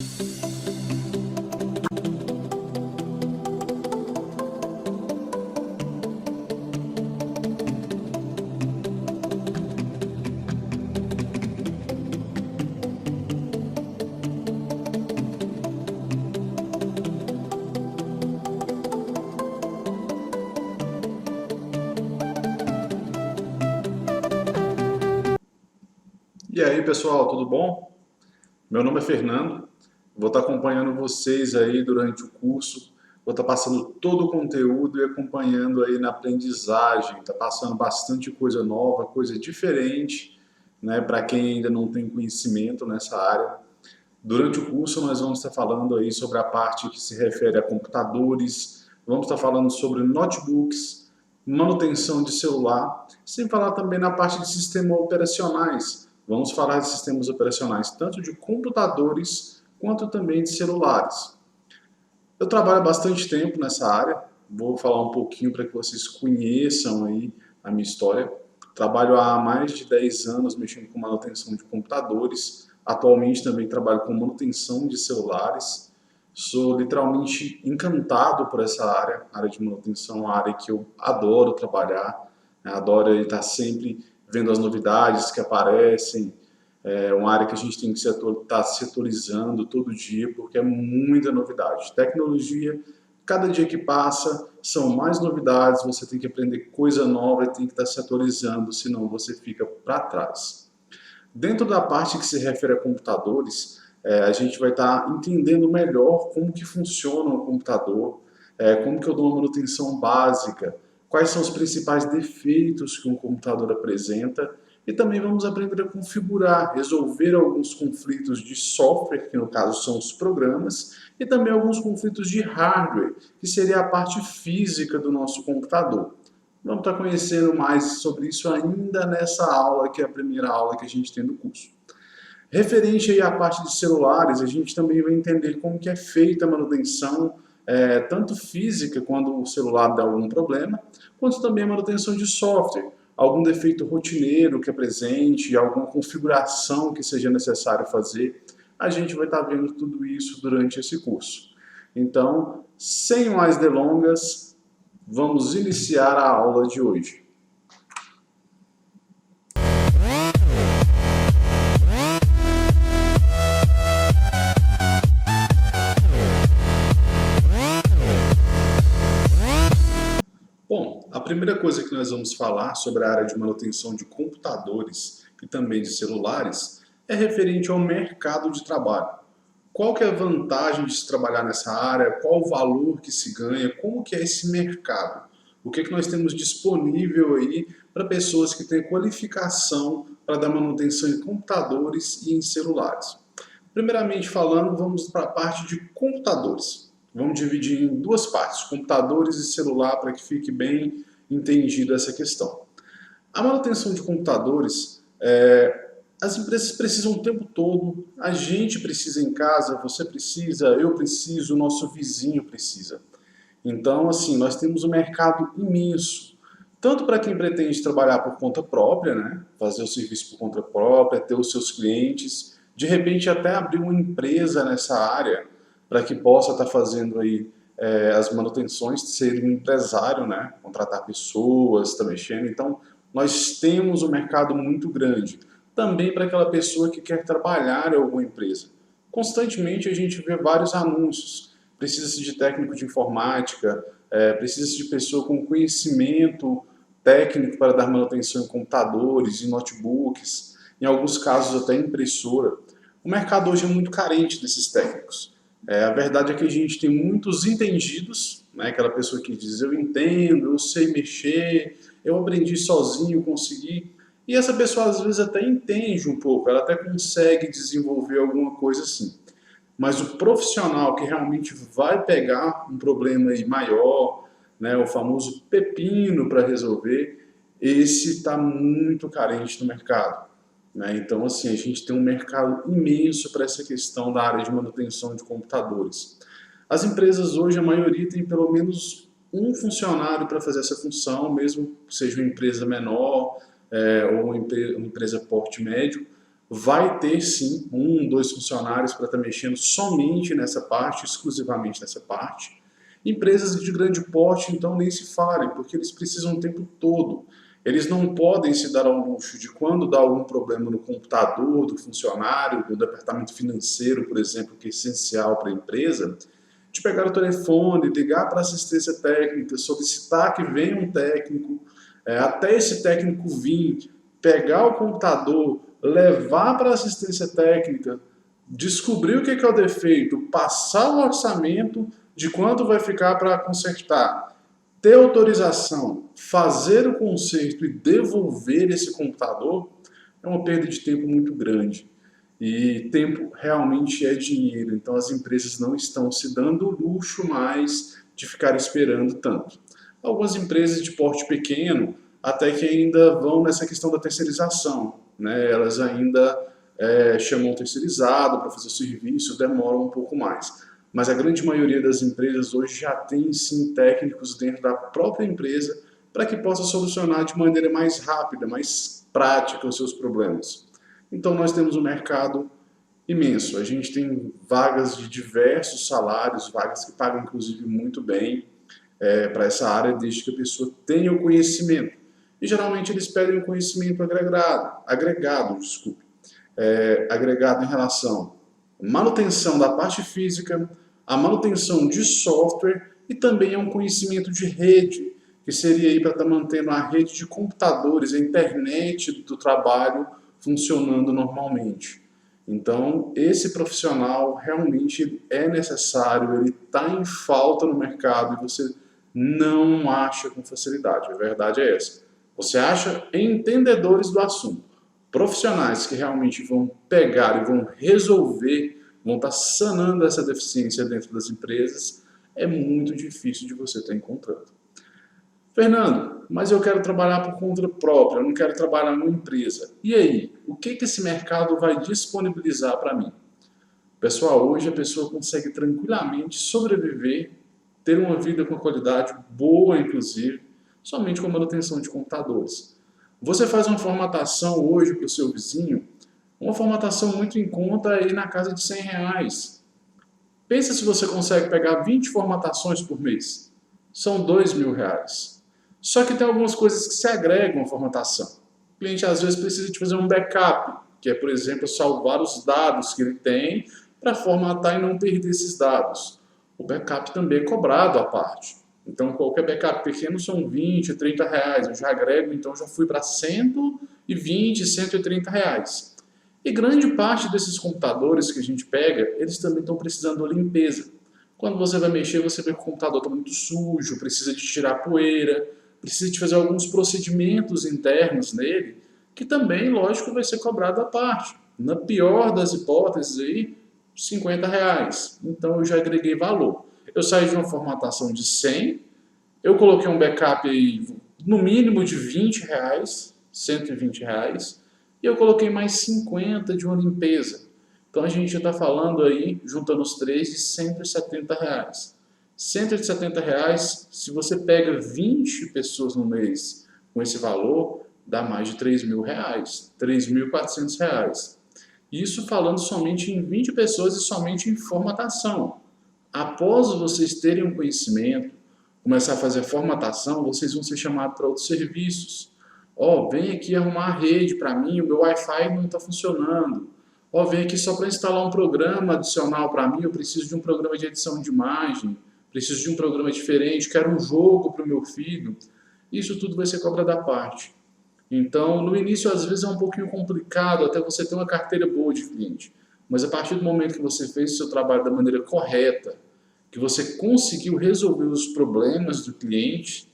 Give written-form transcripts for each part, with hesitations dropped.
E aí, pessoal, tudo bom? Meu nome é Fernando, vou estar acompanhando vocês aí durante o curso, vou estar passando todo o conteúdo e acompanhando aí na aprendizagem, tá passando bastante coisa nova, coisa diferente, né, para quem ainda não tem conhecimento nessa área. Durante o curso nós vamos estar falando aí sobre a parte que se refere a computadores, vamos estar falando sobre notebooks, manutenção de celular, sem falar também na parte de sistemas operacionais. Vamos falar de sistemas operacionais tanto de computadores quanto também de celulares. Eu trabalho há bastante tempo nessa área, vou falar um pouquinho para que vocês conheçam aí a minha história. Trabalho há mais de 10 anos mexendo com manutenção de computadores, atualmente também trabalho com manutenção de celulares. Sou literalmente encantado por essa área de manutenção, uma área que eu adoro trabalhar, né? Adoro estar sempre vendo as novidades que aparecem, é uma área que a gente tem que estar se atualizando todo dia, porque é muita novidade. Tecnologia, cada dia que passa, são mais novidades, você tem que aprender coisa nova e tem que estar se atualizando, senão você fica para trás. Dentro da parte que se refere a computadores, a gente vai estar entendendo melhor como que funciona um computador, como que eu dou uma manutenção básica, quais são os principais defeitos que um computador apresenta, e também vamos aprender a configurar, resolver alguns conflitos de software, que no caso são os programas, e também alguns conflitos de hardware, que seria a parte física do nosso computador. Vamos estar conhecendo mais sobre isso ainda nessa aula, que é a primeira aula que a gente tem do curso. Referente aí à parte de celulares, a gente também vai entender como que é feita a manutenção, tanto física, quando o celular dá algum problema, quanto também a manutenção de software, algum defeito rotineiro que apresente, alguma configuração que seja necessário fazer, a gente vai estar vendo tudo isso durante esse curso. Então, sem mais delongas, vamos iniciar a aula de hoje. Bom, a primeira coisa que nós vamos falar sobre a área de manutenção de computadores e também de celulares é referente ao mercado de trabalho. Qual que é a vantagem de se trabalhar nessa área? Qual o valor que se ganha? Como que é esse mercado? O que nós temos disponível aí para pessoas que têm qualificação para dar manutenção em computadores e em celulares? Primeiramente falando, vamos para a parte de computadores. Vamos dividir em duas partes, computadores e celular, para que fique bem entendido essa questão. A manutenção de computadores, as empresas precisam o tempo todo, a gente precisa em casa, você precisa, eu preciso, o nosso vizinho precisa. Então, assim, nós temos um mercado imenso, tanto para quem pretende trabalhar por conta própria, né, fazer o serviço por conta própria, ter os seus clientes, de repente até abrir uma empresa nessa área, para que possa estar fazendo aí as manutenções, ser um empresário, né, contratar pessoas, estar mexendo. Então, nós temos um mercado muito grande. Também para aquela pessoa que quer trabalhar em alguma empresa. Constantemente a gente vê vários anúncios. Precisa-se de técnico de informática, precisa-se de pessoa com conhecimento técnico para dar manutenção em computadores, em notebooks, em alguns casos até impressora. O mercado hoje é muito carente desses técnicos. A verdade é que a gente tem muitos entendidos, né? Aquela pessoa que diz, eu entendo, eu sei mexer, eu aprendi sozinho, consegui. E essa pessoa às vezes até entende um pouco, ela até consegue desenvolver alguma coisa assim. Mas o profissional que realmente vai pegar um problema aí maior, né, o famoso pepino para resolver, esse está muito carente no mercado. Né? Então, assim, a gente tem um mercado imenso para essa questão da área de manutenção de computadores. As empresas hoje, a maioria tem pelo menos um funcionário para fazer essa função, mesmo que seja uma empresa menor ou uma empresa porte médio, vai ter sim um, dois funcionários para estar mexendo somente nessa parte, exclusivamente nessa parte. Empresas de grande porte, então, nem se fale, porque eles precisam o tempo todo. Eles não podem se dar ao luxo de, quando dá algum problema no computador do funcionário, do departamento financeiro, por exemplo, que é essencial para a empresa, de pegar o telefone, ligar para a assistência técnica, solicitar que venha um técnico, até esse técnico vir, pegar o computador, levar para a assistência técnica, descobrir o que é o defeito, passar o orçamento de quanto vai ficar para consertar, ter autorização, fazer o conserto e devolver esse computador, é uma perda de tempo muito grande. E tempo realmente é dinheiro, então as empresas não estão se dando o luxo mais de ficar esperando tanto. Algumas empresas de porte pequeno até que ainda vão nessa questão da terceirização, né? Elas ainda chamam terceirizado para fazer o serviço, demoram um pouco mais. Mas a grande maioria das empresas hoje já tem sim técnicos dentro da própria empresa para que possa solucionar de maneira mais rápida, mais prática os seus problemas. Então nós temos um mercado imenso, a gente tem vagas de diversos salários, vagas que pagam inclusive muito bem para essa área, desde que a pessoa tenha o conhecimento. E geralmente eles pedem um conhecimento agregado em relação à manutenção da parte física, a manutenção de software e também é um conhecimento de rede, que seria aí para estar mantendo a rede de computadores, a internet do trabalho funcionando normalmente. Então, esse profissional realmente é necessário, ele está em falta no mercado e você não acha com facilidade. A verdade é essa. Você acha entendedores do assunto, profissionais que realmente vão pegar e vão resolver, vão estar sanando essa deficiência dentro das empresas, é muito difícil de você estar encontrando. Fernando, mas eu quero trabalhar por conta própria, eu não quero trabalhar numa empresa. E aí, o que esse mercado vai disponibilizar para mim? Pessoal, hoje a pessoa consegue tranquilamente sobreviver, ter uma vida com qualidade boa, inclusive, somente com a manutenção de computadores. Você faz uma formatação hoje para o seu vizinho, uma formatação muito em conta aí na casa de R$100. Pensa se você consegue pegar 20 formatações por mês. São R$2.000. Só que tem algumas coisas que se agregam à formatação. O cliente às vezes precisa de fazer um backup, que é, por exemplo, salvar os dados que ele tem para formatar e não perder esses dados. O backup também é cobrado à parte. Então, qualquer backup pequeno são 20, R$30. Eu já agrego, então já fui para 120, R$130. E grande parte desses computadores que a gente pega, eles também estão precisando de limpeza. Quando você vai mexer, você vê que o computador está muito sujo, precisa de tirar poeira, precisa de fazer alguns procedimentos internos nele, que também, lógico, vai ser cobrado à parte. Na pior das hipóteses, aí, R$50. Então eu já agreguei valor. Eu saí de uma formatação de 100, eu coloquei um backup aí, no mínimo de R$20, R$120, e eu coloquei mais 50 de uma limpeza. Então a gente já está falando aí, juntando os três, de R$170. R$170, se você pega 20 pessoas no mês com esse valor, dá mais de R$3.000, R$3.400. Isso falando somente em 20 pessoas e somente em formatação. Após vocês terem um conhecimento, começar a fazer formatação, vocês vão ser chamados para outros serviços. Vem aqui arrumar a rede para mim, o meu Wi-Fi não está funcionando. Vem aqui só para instalar um programa adicional para mim, eu preciso de um programa de edição de imagem, preciso de um programa diferente, quero um jogo para o meu filho. Isso tudo vai ser cobrado à parte. Então, no início, às vezes é um pouquinho complicado até você ter uma carteira boa de cliente. Mas a partir do momento que você fez o seu trabalho da maneira correta, que você conseguiu resolver os problemas do cliente,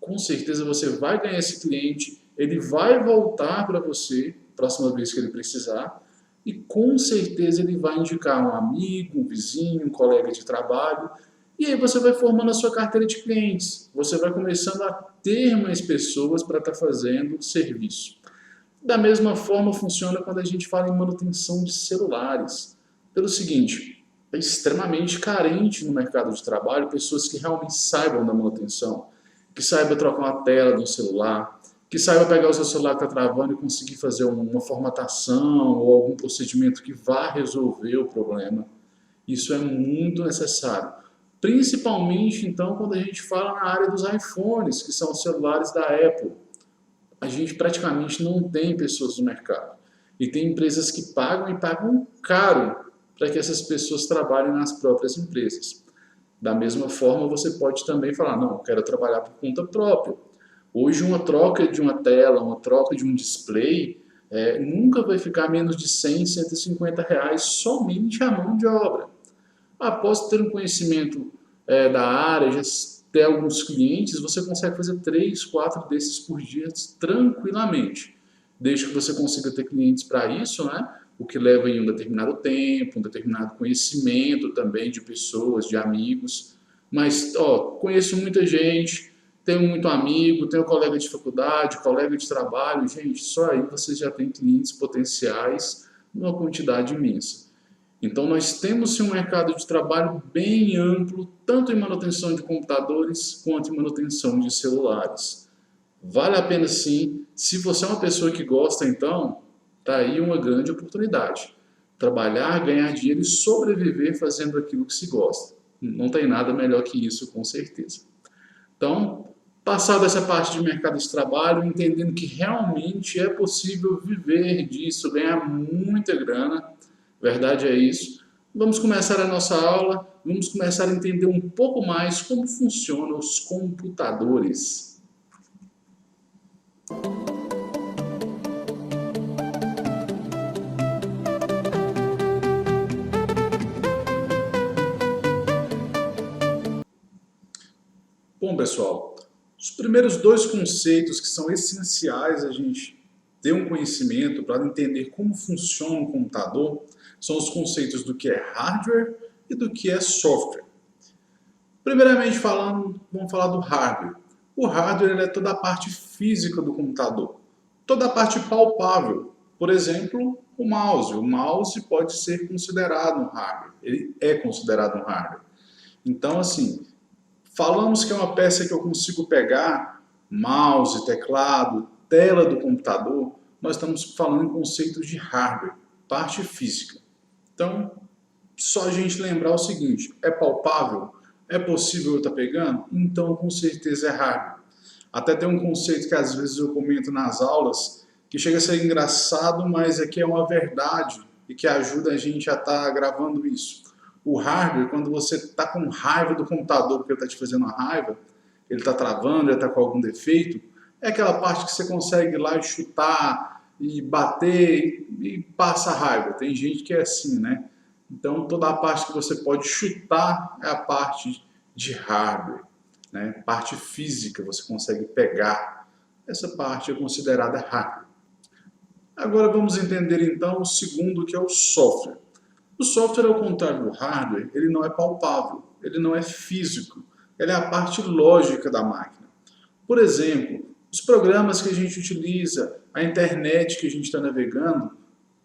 com certeza você vai ganhar esse cliente, ele vai voltar para você, próxima vez que ele precisar, e com certeza ele vai indicar um amigo, um vizinho, um colega de trabalho, e aí você vai formando a sua carteira de clientes. Você vai começando a ter mais pessoas para estar fazendo serviço. Da mesma forma funciona quando a gente fala em manutenção de celulares. Pelo seguinte, é extremamente carente no mercado de trabalho pessoas que realmente saibam da manutenção, que saibam trocar uma tela de um celular, que saiba pegar o seu celular que está travando e conseguir fazer uma formatação ou algum procedimento que vá resolver o problema. Isso é muito necessário. Principalmente, então, quando a gente fala na área dos iPhones, que são os celulares da Apple. A gente praticamente não tem pessoas no mercado. E tem empresas que pagam e pagam caro para que essas pessoas trabalhem nas próprias empresas. Da mesma forma, você pode também falar, não, eu quero trabalhar por conta própria. Hoje, uma troca de uma tela, uma troca de um display, nunca vai ficar menos de 100, R$ 150 somente a mão de obra. Após ter um conhecimento da área, já ter alguns clientes, você consegue fazer 3, 4 desses por dia tranquilamente. Desde que você consiga ter clientes para isso, né? O que leva em um determinado tempo, um determinado conhecimento também de pessoas, de amigos. Mas, conheço muita gente, tenho muito amigo, tenho colega de faculdade, colega de trabalho. Gente, só aí você já tem clientes potenciais numa quantidade imensa. Então, nós temos sim um mercado de trabalho bem amplo, tanto em manutenção de computadores quanto em manutenção de celulares. Vale a pena sim. Se você é uma pessoa que gosta, então, está aí uma grande oportunidade. Trabalhar, ganhar dinheiro e sobreviver fazendo aquilo que se gosta. Não tem nada melhor que isso, com certeza. Então, passado essa parte de mercado de trabalho, entendendo que realmente é possível viver disso, ganhar muita grana, verdade é isso. Vamos começar a nossa aula, vamos começar a entender um pouco mais como funcionam os computadores. Bom, pessoal, os primeiros dois conceitos que são essenciais a gente ter um conhecimento para entender como funciona um computador são os conceitos do que é hardware e do que é software. Primeiramente falando, vamos falar do hardware. O hardware é toda a parte física do computador, toda a parte palpável. Por exemplo, o mouse. O mouse pode ser considerado um hardware, ele é considerado um hardware. Então, assim, falamos que é uma peça que eu consigo pegar, mouse, teclado, tela do computador, nós estamos falando em conceitos de hardware, parte física. Então, só a gente lembrar o seguinte, é palpável? É possível eu estar pegando? Então, com certeza é hardware. Até tem um conceito que às vezes eu comento nas aulas, que chega a ser engraçado, mas é que é uma verdade e que ajuda a gente a estar gravando isso. O hardware, quando você está com raiva do computador porque ele está te fazendo uma raiva, ele está travando, ele está com algum defeito, é aquela parte que você consegue ir lá e chutar e bater e passa raiva. Tem gente que é assim, né? Então, toda a parte que você pode chutar é a parte de hardware, né? Parte física, você consegue pegar. Essa parte é considerada hardware. Agora vamos entender então o segundo, que é o software. O software, ao contrário do hardware, ele não é palpável, ele não é físico, ele é a parte lógica da máquina. Por exemplo, os programas que a gente utiliza, a internet que a gente está navegando,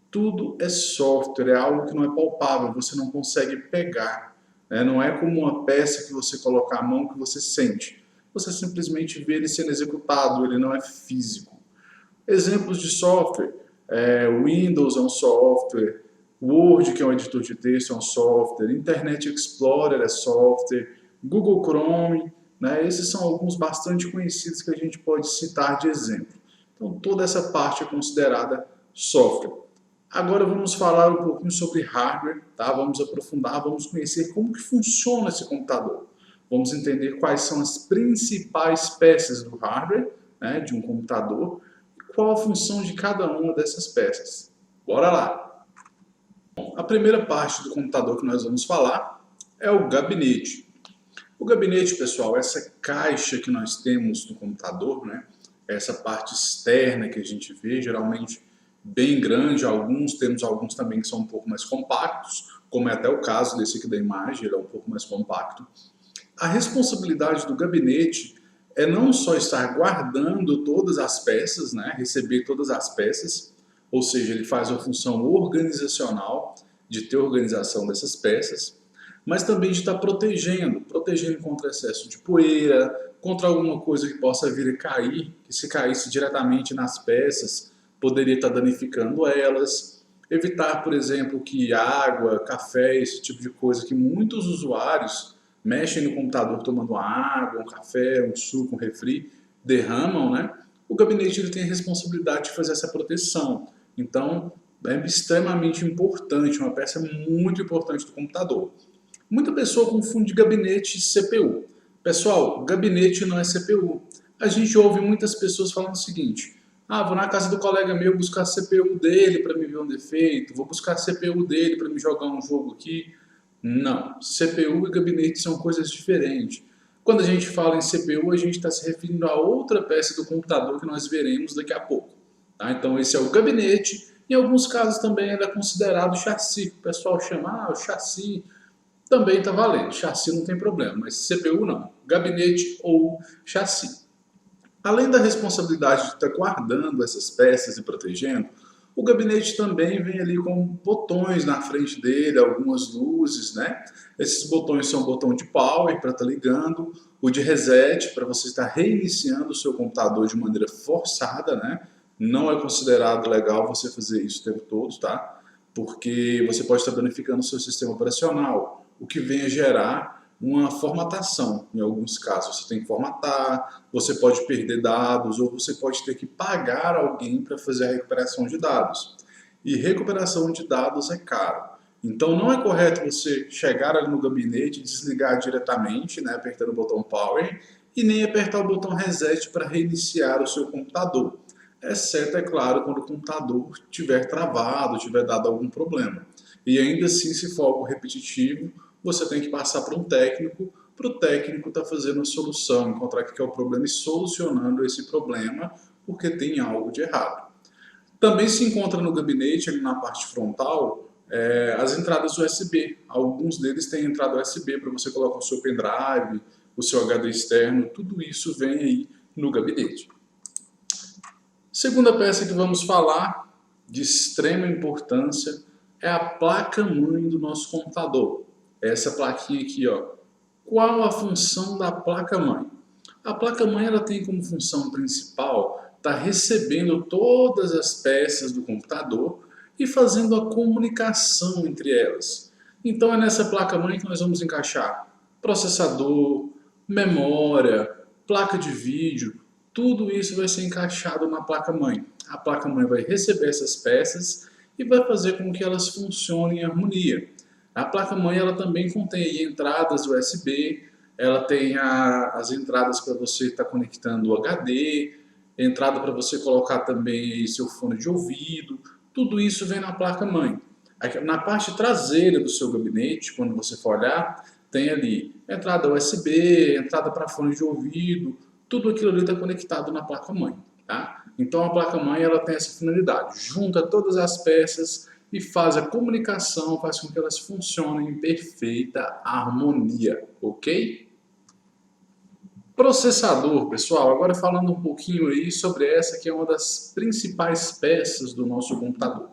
tudo é software, é algo que não é palpável, você não consegue pegar. Né? Não é como uma peça que você coloca a mão que você sente. Você simplesmente vê ele sendo executado, ele não é físico. Exemplos de software, Windows é um software, Word, que é um editor de texto, é um software, Internet Explorer é software, Google Chrome, né? Esses são alguns bastante conhecidos que a gente pode citar de exemplo. Então, toda essa parte é considerada software. Agora vamos falar um pouquinho sobre hardware, tá? Vamos aprofundar, vamos conhecer como que funciona esse computador. Vamos entender quais são as principais peças do hardware, né, de um computador, e qual a função de cada uma dessas peças. Bora lá! Bom, a primeira parte do computador que nós vamos falar é o gabinete. O gabinete, pessoal, é essa caixa que nós temos no computador, né? Essa parte externa que a gente vê, geralmente bem grande, temos alguns também que são um pouco mais compactos, como é até o caso desse aqui da imagem, ele é um pouco mais compacto. A responsabilidade do gabinete é não só estar guardando todas as peças, né? Receber todas as peças, ou seja, ele faz uma função organizacional de ter organização dessas peças, mas também de estar protegendo contra excesso de poeira, contra alguma coisa que possa vir a cair, que se caísse diretamente nas peças, poderia estar danificando elas. Evitar, por exemplo, que água, café, esse tipo de coisa que muitos usuários mexem no computador tomando água, um café, um suco, um refri, derramam, né? O gabinete ele tem a responsabilidade de fazer essa proteção. Então, é extremamente importante, uma peça muito importante do computador. Muita pessoa confunde gabinete e CPU. Pessoal, gabinete não é CPU. A gente ouve muitas pessoas falando o seguinte: ah, vou na casa do colega meu buscar a CPU dele para me ver um defeito, vou buscar a CPU dele para me jogar um jogo aqui. Não, CPU e gabinete são coisas diferentes. Quando a gente fala em CPU, a gente está se referindo a outra peça do computador que nós veremos daqui a pouco. Tá? Então esse é o gabinete. Em alguns casos também ele é considerado chassi. O pessoal chama, o chassi também está valendo. Chassi não tem problema, mas CPU não. Gabinete ou chassi. Além da responsabilidade de estar guardando essas peças e protegendo, o gabinete também vem ali com botões na frente dele, algumas luzes, né? Esses botões são o botão de power para estar ligando, o de reset para você estar reiniciando o seu computador de maneira forçada, né? Não é considerado legal você fazer isso o tempo todo, tá? Porque você pode estar danificando o seu sistema operacional, o que vem a gerar uma formatação. Em alguns casos você tem que formatar, você pode perder dados ou você pode ter que pagar alguém para fazer a recuperação de dados. E recuperação de dados é caro. Então não é correto você chegar ali no gabinete e desligar diretamente, né, apertando o botão Power, e nem apertar o botão Reset para reiniciar o seu computador. Exceto, é claro, quando o computador tiver travado, tiver dado algum problema. E ainda assim, se for algo repetitivo, você tem que passar para um técnico, para o técnico estar fazendo a solução, encontrar o que é o problema e solucionando esse problema, porque tem algo de errado. Também se encontra no gabinete, ali na parte frontal, as entradas USB. Alguns deles têm entrada USB para você colocar o seu pendrive, o seu HD externo, tudo isso vem aí no gabinete. Segunda peça que vamos falar, de extrema importância, é a placa-mãe do nosso computador. Essa plaquinha aqui, ó. Qual a função da placa-mãe? A placa-mãe ela tem como função principal estar recebendo todas as peças do computador e fazendo a comunicação entre elas. Então é nessa placa-mãe que nós vamos encaixar processador, memória, placa de vídeo, tudo isso vai ser encaixado na placa-mãe. A placa-mãe vai receber essas peças e vai fazer com que elas funcionem em harmonia. A placa-mãe ela também contém entradas USB, ela tem as entradas para você estar conectando o HD, entrada para você colocar também seu fone de ouvido, tudo isso vem na placa-mãe. Na parte traseira do seu gabinete, quando você for olhar, tem ali entrada USB, entrada para fone de ouvido, tudo aquilo ali está conectado na placa-mãe. Tá? Então a placa-mãe ela tem essa finalidade, junta todas as peças e faz a comunicação, faz com que elas funcionem em perfeita harmonia, ok? Processador, pessoal, agora falando um pouquinho aí sobre essa que é uma das principais peças do nosso computador.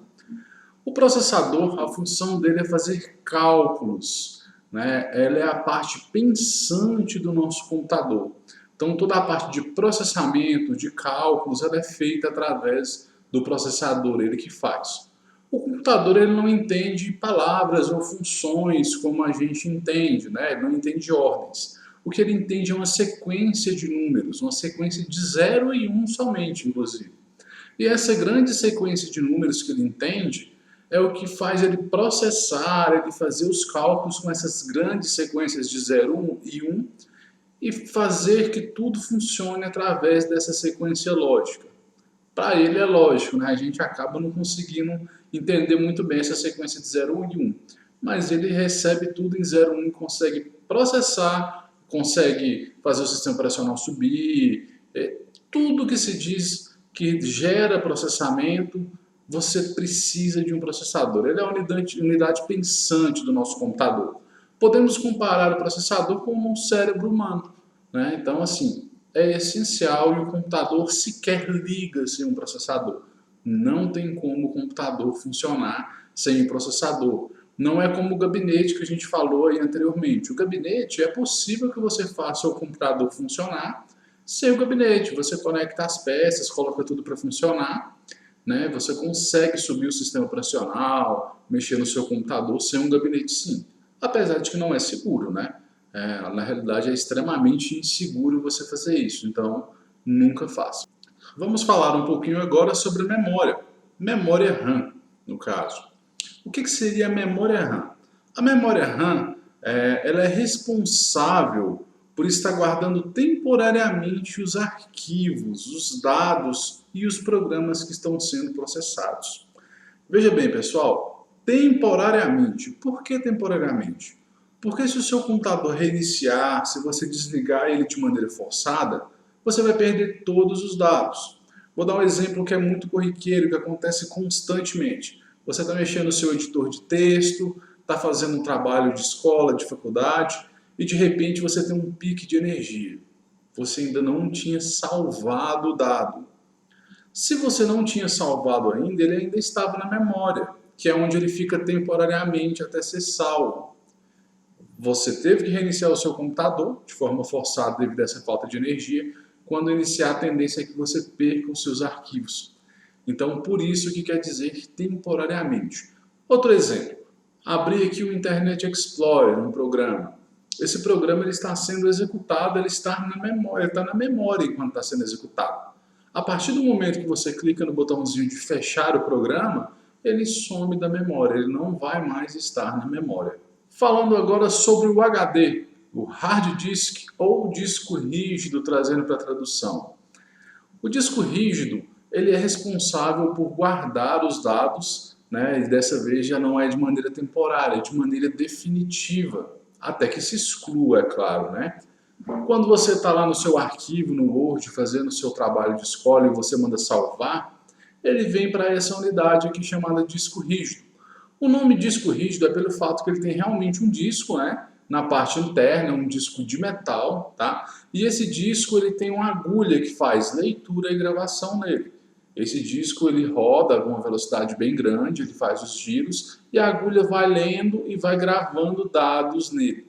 O processador, a função dele é fazer cálculos, né? Ela é a parte pensante do nosso computador. Então toda a parte de processamento, de cálculos, ela é feita através do processador, ele que faz. O computador ele não entende palavras ou funções como a gente entende, né? Ele não entende ordens. O que ele entende é uma sequência de números, uma sequência de 0 e 1 somente, inclusive. E essa grande sequência de números que ele entende é o que faz ele processar, ele fazer os cálculos com essas grandes sequências de 0 e 1 e fazer que tudo funcione através dessa sequência lógica. Para ele é lógico, né? A gente acaba não conseguindo entender muito bem essa sequência de 0 e 1. Mas ele recebe tudo em 0 e 1 e consegue processar, consegue fazer o sistema operacional subir. Tudo que se diz que gera processamento, você precisa de um processador. Ele é a unidade pensante do nosso computador. Podemos comparar o processador com um cérebro humano, né? Então, assim, é essencial e o computador sequer liga sem um processador. Não tem como o computador funcionar sem um processador. Não é como o gabinete que a gente falou aí anteriormente. O gabinete é possível que você faça o computador funcionar sem o gabinete. Você conecta as peças, coloca tudo para funcionar, né? Você consegue subir o sistema operacional, mexer no seu computador sem um gabinete sim. Apesar de que não é seguro, né? Na realidade é extremamente inseguro você fazer isso, então nunca faça. Vamos falar um pouquinho agora sobre memória. Memória RAM, no caso. O que seria a memória RAM? A memória RAM ela é responsável por estar guardando temporariamente os arquivos, os dados e os programas que estão sendo processados. Veja bem, pessoal, temporariamente. Por que temporariamente? Porque se o seu computador reiniciar, se você desligar ele de maneira forçada, você vai perder todos os dados. Vou dar um exemplo que é muito corriqueiro, que acontece constantemente. Você está mexendo no seu editor de texto, está fazendo um trabalho de escola, de faculdade, e de repente você tem um pique de energia. Você ainda não tinha salvado o dado. Se você não tinha salvado ainda, ele ainda estava na memória, que é onde ele fica temporariamente até ser salvo. Você teve que reiniciar o seu computador de forma forçada devido a essa falta de energia. Quando iniciar, a tendência é que você perca os seus arquivos. Então, por isso que quer dizer temporariamente. Outro exemplo, abrir aqui o Internet Explorer, um programa. Esse programa ele está sendo executado, ele está na memória enquanto está sendo executado. A partir do momento que você clica no botãozinho de fechar o programa, ele some da memória, ele não vai mais estar na memória. Falando agora sobre o HD, o hard disk ou disco rígido, trazendo para a tradução. O disco rígido ele é responsável por guardar os dados, né, e dessa vez já não é de maneira temporária, é de maneira definitiva, até que se exclua, é claro, né? Quando você está lá no seu arquivo, no Word, fazendo o seu trabalho de escola e você manda salvar, ele vem para essa unidade aqui chamada disco rígido. O nome disco rígido é pelo fato que ele tem realmente um disco, né? Na parte interna, um disco de metal, tá? E esse disco ele tem uma agulha que faz leitura e gravação nele. Esse disco ele roda a uma velocidade bem grande, ele faz os giros e a agulha vai lendo e vai gravando dados nele.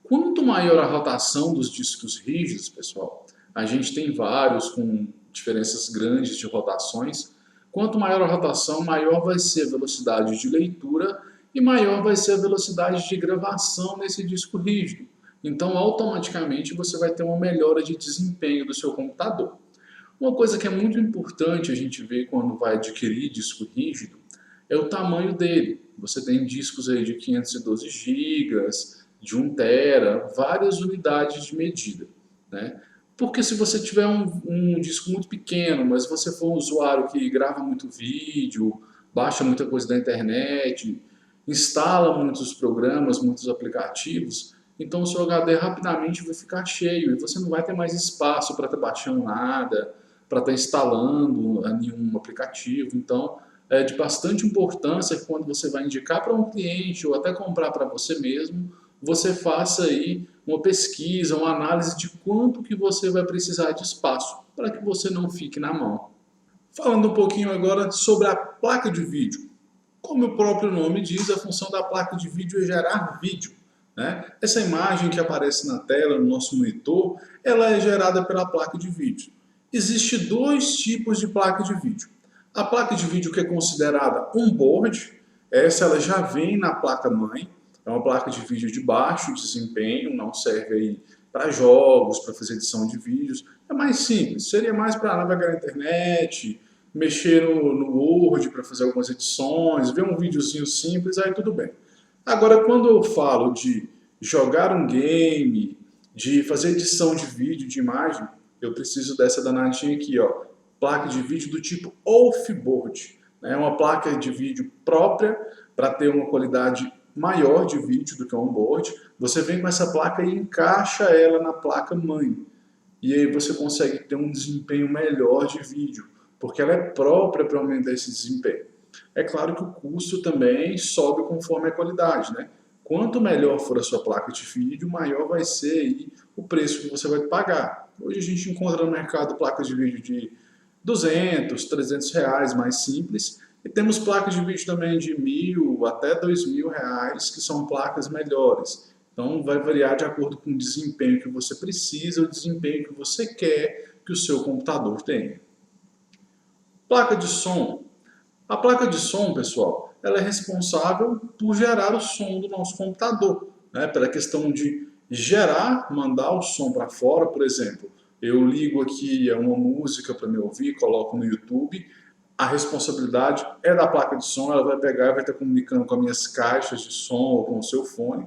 Quanto maior a rotação dos discos rígidos, pessoal, a gente tem vários com diferenças grandes de rotações. Quanto maior a rotação, maior vai ser a velocidade de leitura e maior vai ser a velocidade de gravação nesse disco rígido. Então, automaticamente, você vai ter uma melhora de desempenho do seu computador. Uma coisa que é muito importante a gente ver quando vai adquirir disco rígido é o tamanho dele. Você tem discos aí de 512 GB, de 1 tera, várias unidades de medida, né? Porque se você tiver um disco muito pequeno, mas você for um usuário que grava muito vídeo, baixa muita coisa da internet, instala muitos programas, muitos aplicativos, então o seu HD rapidamente vai ficar cheio e você não vai ter mais espaço para estar baixando nada, para estar instalando nenhum aplicativo. Então é de bastante importância que quando você vai indicar para um cliente ou até comprar para você mesmo, você faça aí uma pesquisa, uma análise de quanto que você vai precisar de espaço, para que você não fique na mão. Falando um pouquinho agora sobre a placa de vídeo. Como o próprio nome diz, a função da placa de vídeo é gerar vídeo, né? Essa imagem que aparece na tela, no nosso monitor, ela é gerada pela placa de vídeo. Existem dois tipos de placa de vídeo. A placa de vídeo que é considerada on-board, essa ela já vem na placa-mãe, é uma placa de vídeo de baixo desempenho, não serve aí para jogos, para fazer edição de vídeos. É mais simples, seria mais para navegar na internet, mexer no Word para fazer algumas edições, ver um videozinho simples, aí tudo bem. Agora, quando eu falo de jogar um game, de fazer edição de vídeo, de imagem, eu preciso dessa danadinha aqui, ó, placa de vídeo do tipo off-board. É uma placa de vídeo própria para ter uma qualidade maior de vídeo do que on-board. Você vem com essa placa e encaixa ela na placa-mãe. E aí você consegue ter um desempenho melhor de vídeo, porque ela é própria para aumentar esse desempenho. É claro que o custo também sobe conforme a qualidade, né? Quanto melhor for a sua placa de vídeo, maior vai ser aí o preço que você vai pagar. Hoje a gente encontra no mercado placas de vídeo de 200, 300 reais mais simples, E temos placas de vídeo também de R$ 1.000 até R$ 2.000, que são placas melhores. Então vai variar de acordo com o desempenho que você precisa, o desempenho que você quer que o seu computador tenha. Placa de som. A placa de som, pessoal, ela é responsável por gerar o som do nosso computador, né? Pela questão de gerar, mandar o som para fora, por exemplo. Eu ligo aqui uma música para me ouvir, coloco no YouTube, a responsabilidade é da placa de som, ela vai pegar e vai estar comunicando com as minhas caixas de som ou com o seu fone.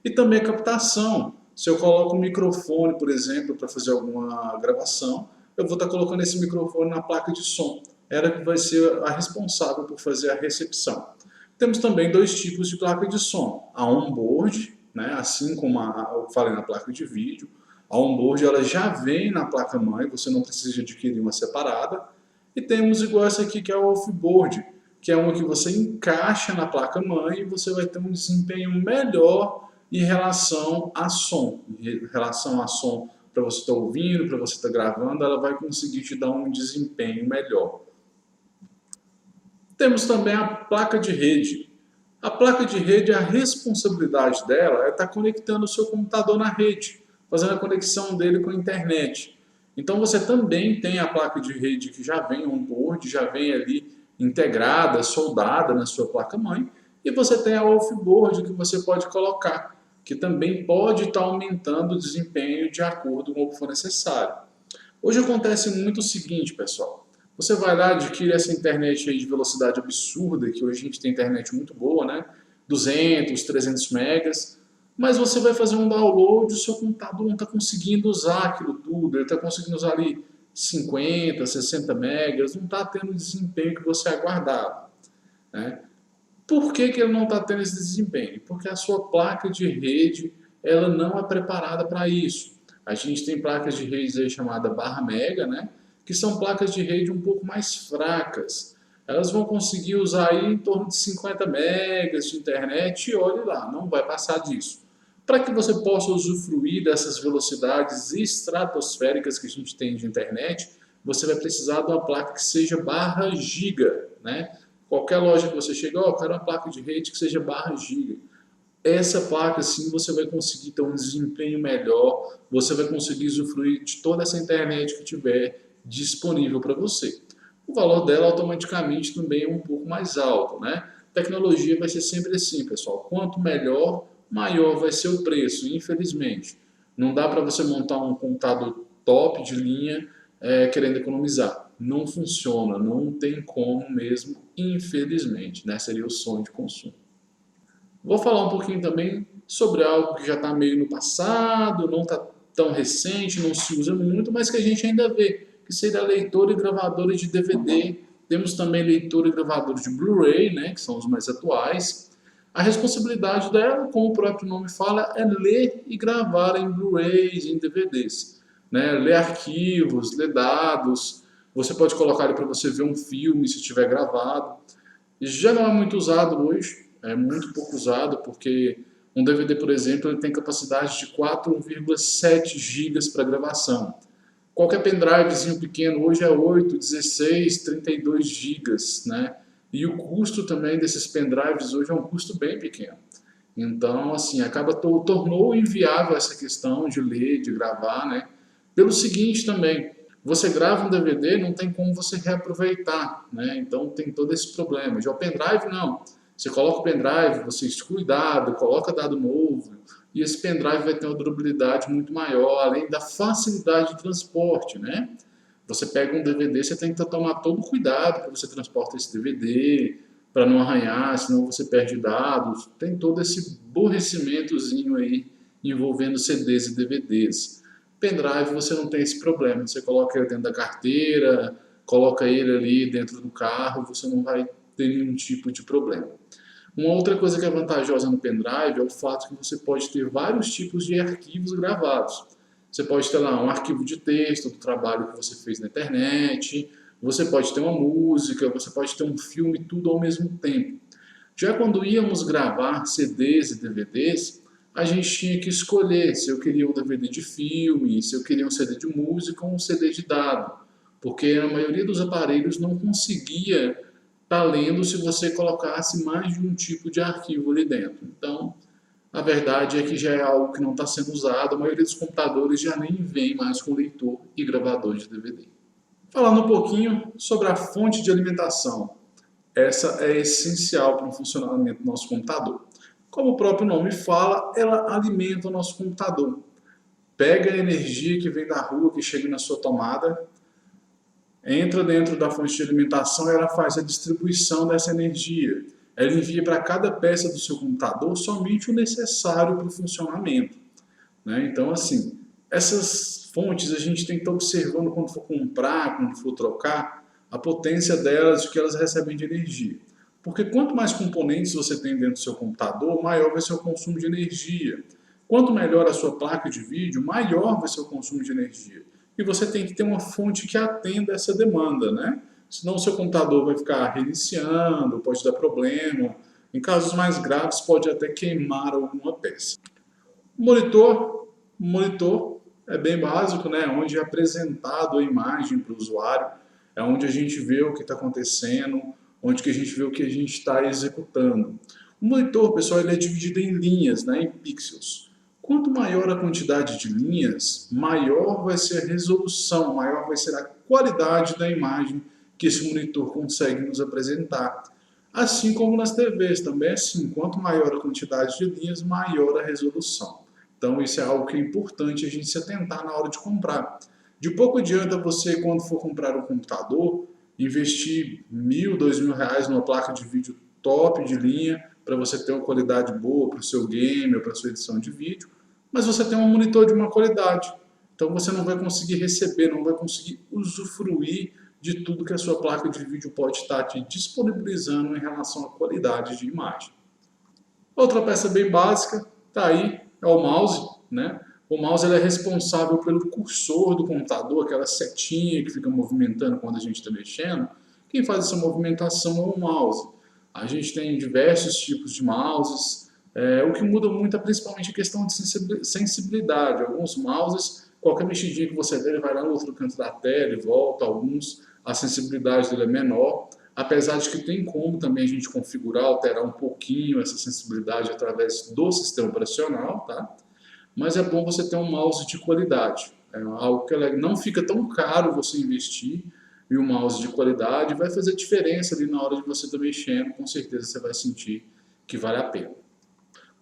E também a captação. Se eu coloco um microfone, por exemplo, para fazer alguma gravação, eu vou estar colocando esse microfone na placa de som. Ela que vai ser a responsável por fazer a recepção. Temos também dois tipos de placa de som. A onboard, né, assim como eu falei na placa de vídeo. A onboard ela já vem na placa-mãe, você não precisa adquirir uma separada. E temos igual essa aqui que é a offboard, que é uma que você encaixa na placa-mãe e você vai ter um desempenho melhor em relação a som. Em relação a som para você estar ouvindo, para você estar gravando, ela vai conseguir te dar um desempenho melhor. Temos também a placa de rede. A placa de rede, a responsabilidade dela é estar conectando o seu computador na rede, fazendo a conexão dele com a internet. Então você também tem a placa de rede que já vem on-board, já vem ali integrada, soldada na sua placa-mãe, e você tem a off-board que você pode colocar, que também pode estar aumentando o desempenho de acordo com o que for necessário. Hoje acontece muito o seguinte, pessoal. Você vai lá, adquire essa internet aí de velocidade absurda, que hoje a gente tem internet muito boa, né? 200, 300 megas. Mas você vai fazer um download, o seu computador não está conseguindo usar aquilo tudo. Ele está conseguindo usar ali 50, 60 megas, não está tendo o desempenho que você aguardava, né? Por que ele não está tendo esse desempenho? Porque a sua placa de rede ela não é preparada para isso. A gente tem placas de rede aí chamada barra mega, né? Que são placas de rede um pouco mais fracas. Elas vão conseguir usar aí em torno de 50 megas de internet e olhe lá, não vai passar disso. Para que você possa usufruir dessas velocidades estratosféricas que a gente tem de internet, você vai precisar de uma placa que seja barra giga, né? Qualquer loja que você chegar, eu quero uma placa de rede que seja barra giga. Essa placa, sim, você vai conseguir ter um desempenho melhor, você vai conseguir usufruir de toda essa internet que tiver disponível para você. O valor dela automaticamente também é um pouco mais alto, né? Tecnologia vai ser sempre assim, pessoal. Quanto melhor, maior vai ser o preço, infelizmente. Não dá para você montar um computador top de linha querendo economizar. Não funciona, não tem como mesmo, infelizmente, né? Seria o sonho de consumo. Vou falar um pouquinho também sobre algo que já está meio no passado, não está tão recente, não se usa muito, mas que a gente ainda vê, que seria leitor e gravadora de DVD. Temos também leitor e gravador de Blu-ray, né, que são os mais atuais. A responsabilidade dela, como o próprio nome fala, é ler e gravar em Blu-rays, em DVDs. Né? Ler arquivos, ler dados. Você pode colocar ele para você ver um filme se estiver gravado. Já não é muito usado hoje, é muito pouco usado, porque um DVD, por exemplo, ele tem capacidade de 4,7 GB para gravação. Qualquer pendrivezinho pequeno hoje é 8, 16, 32 GB, né? E o custo também desses pendrives hoje é um custo bem pequeno. Então, assim, tornou inviável essa questão de ler, de gravar, né? Pelo seguinte também, você grava um DVD, não tem como você reaproveitar, né? Então tem todo esse problema. Já o pendrive, não. Você coloca o pendrive, você exclui dado, coloca dado novo, e esse pendrive vai ter uma durabilidade muito maior, além da facilidade de transporte, né? Você pega um DVD, você tem que tomar todo cuidado para você transportar esse DVD, para não arranhar, senão você perde dados. Tem todo esse aborrecimentozinho aí envolvendo CDs e DVDs. Pendrive você não tem esse problema, você coloca ele dentro da carteira, coloca ele ali dentro do carro, você não vai ter nenhum tipo de problema. Uma outra coisa que é vantajosa no pendrive é o fato que você pode ter vários tipos de arquivos gravados. Você pode ter lá um arquivo de texto do trabalho que você fez na internet, você pode ter uma música, você pode ter um filme, tudo ao mesmo tempo. Já quando íamos gravar CDs e DVDs, a gente tinha que escolher se eu queria um DVD de filme, se eu queria um CD de música ou um CD de dado, porque a maioria dos aparelhos não conseguia está lendo se você colocasse mais de um tipo de arquivo ali dentro. Então, a verdade é que já é algo que não está sendo usado, a maioria dos computadores já nem vem mais com leitor e gravador de DVD. Falando um pouquinho sobre a fonte de alimentação. Essa é essencial para o funcionamento do nosso computador. Como o próprio nome fala, ela alimenta o nosso computador. Pega a energia que vem da rua, que chega na sua tomada, entra dentro da fonte de alimentação e ela faz a distribuição dessa energia. Ela envia para cada peça do seu computador somente o necessário para o funcionamento, né? Então, assim, essas fontes a gente tem que estar observando quando for comprar, quando for trocar, a potência delas, o que elas recebem de energia. Porque quanto mais componentes você tem dentro do seu computador, maior vai ser o consumo de energia. Quanto melhor a sua placa de vídeo, maior vai ser o consumo de energia. E você tem que ter uma fonte que atenda essa demanda, né? Senão o seu computador vai ficar reiniciando, pode dar problema. Em casos mais graves, pode até queimar alguma peça. Monitor é bem básico, né? Onde é apresentado a imagem para o usuário, é onde a gente vê o que está acontecendo, onde que a gente vê o que a gente está executando. O monitor, pessoal, ele é dividido em linhas, né? Em pixels. Quanto maior a quantidade de linhas, maior vai ser a resolução, maior vai ser a qualidade da imagem que esse monitor consegue nos apresentar. Assim como nas TVs também é assim, quanto maior a quantidade de linhas, maior a resolução. Então isso é algo que é importante a gente se atentar na hora de comprar. De pouco adianta você, quando for comprar um computador, investir R$ 1.000, R$ 2.000 numa placa de vídeo top de linha para você ter uma qualidade boa para o seu game ou para a sua edição de vídeo, mas você tem um monitor de uma qualidade. Então você não vai conseguir receber, não vai conseguir usufruir de tudo que a sua placa de vídeo pode estar te disponibilizando em relação à qualidade de imagem. Outra peça bem básica está aí, é o mouse, né? O mouse ele é responsável pelo cursor do computador, aquela setinha que fica movimentando quando a gente está mexendo. Quem faz essa movimentação é o mouse. A gente tem diversos tipos de mouses. O que muda muito é principalmente a questão de sensibilidade. Alguns mouses, qualquer mexidinha que você der, ele vai lá no outro canto da tela e volta. Alguns, a sensibilidade dele é menor. Apesar de que tem como também a gente configurar, alterar um pouquinho essa sensibilidade através do sistema operacional, tá? Mas é bom você ter um mouse de qualidade. É algo que não fica tão caro você investir em um mouse de qualidade, vai fazer diferença ali na hora de você estar mexendo, com certeza você vai sentir que vale a pena.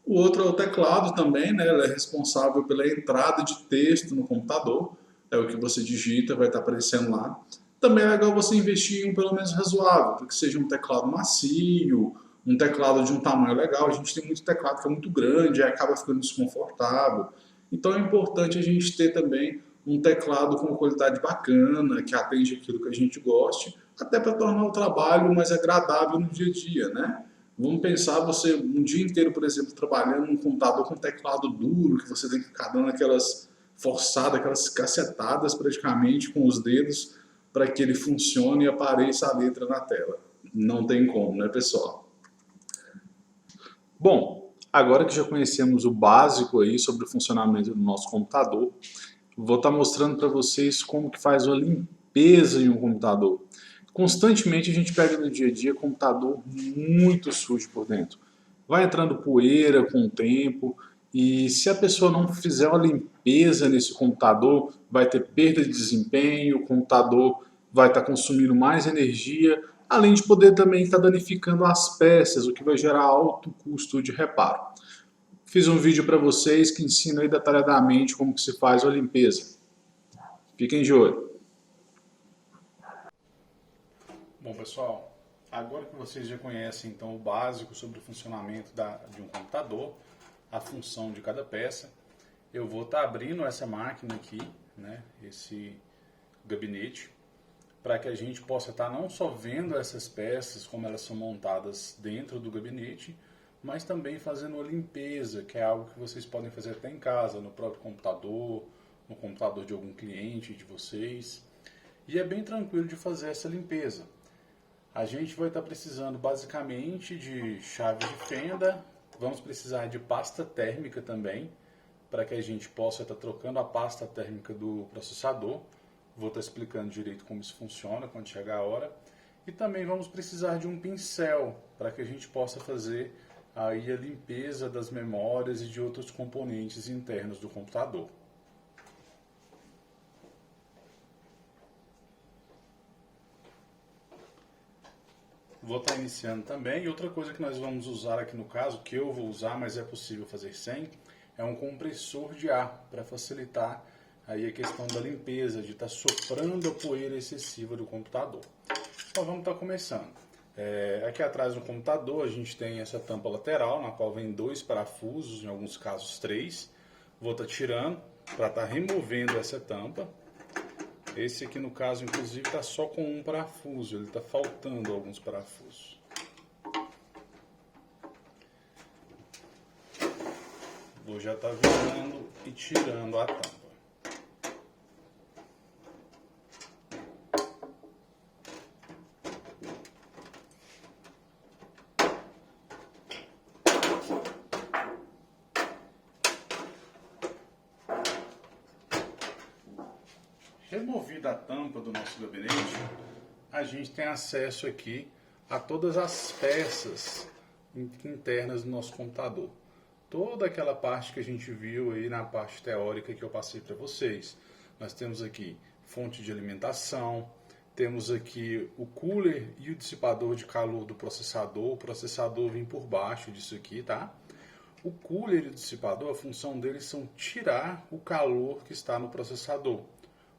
O outro é o teclado também, né? Ele é responsável pela entrada de texto no computador, é o que você digita, vai estar aparecendo lá. Também é legal você investir em um pelo menos razoável, para que seja um teclado macio, um teclado de um tamanho legal. A gente tem muito teclado que é muito grande, aí acaba ficando desconfortável. Então é importante a gente ter também um teclado com uma qualidade bacana, que atende aquilo que a gente goste, até para tornar o trabalho mais agradável no dia a dia, né? Vamos pensar você um dia inteiro, por exemplo, trabalhando num computador com teclado duro, que você tem que ficar dando aquelas forçadas, aquelas cacetadas praticamente com os dedos para que ele funcione e apareça a letra na tela. Não tem como, né, pessoal? Bom, agora que já conhecemos o básico aí sobre o funcionamento do nosso computador, vou estar mostrando para vocês como que faz uma limpeza em um computador. Constantemente a gente pega no dia a dia computador muito sujo por dentro. Vai entrando poeira com o tempo e se a pessoa não fizer uma limpeza nesse computador, vai ter perda de desempenho, o computador vai estar consumindo mais energia, além de poder também estar danificando as peças, o que vai gerar alto custo de reparo. Fiz um vídeo para vocês que ensina aí detalhadamente como que se faz a limpeza. Fiquem de olho. Bom, pessoal, agora que vocês já conhecem então o básico sobre o funcionamento de um computador, a função de cada peça, eu vou estar abrindo essa máquina aqui, né, esse gabinete, para que a gente possa estar não só vendo essas peças, como elas são montadas dentro do gabinete, mas também fazendo uma limpeza, que é algo que vocês podem fazer até em casa, no próprio computador, no computador de algum cliente de vocês. E é bem tranquilo de fazer essa limpeza. A gente vai estar precisando basicamente de chave de fenda, vamos precisar de pasta térmica também, para que a gente possa estar trocando a pasta térmica do processador. Vou estar explicando direito como isso funciona quando chegar a hora. E também vamos precisar de um pincel para que a gente possa fazer aí a limpeza das memórias e de outros componentes internos do computador. Vou estar iniciando também. E outra coisa que nós vamos usar aqui no caso, que eu vou usar, mas é possível fazer sem, é um compressor de ar para facilitar aí a questão da limpeza, de estar soprando a poeira excessiva do computador. Então vamos estar começando. Aqui atrás do computador a gente tem essa tampa lateral, na qual vem 2 parafusos, em alguns casos 3. Vou estar tirando para estar removendo essa tampa. Esse aqui no caso inclusive está só com um parafuso, ele está faltando alguns parafusos. Vou já estar virando e tirando a tampa. Removida a tampa do nosso gabinete, a gente tem acesso aqui a todas as peças internas do nosso computador. Toda aquela parte que a gente viu aí na parte teórica que eu passei para vocês. Nós temos aqui fonte de alimentação, temos aqui o cooler e o dissipador de calor do processador. O processador vem por baixo disso aqui, tá? O cooler e o dissipador, a função deles são tirar o calor que está no processador.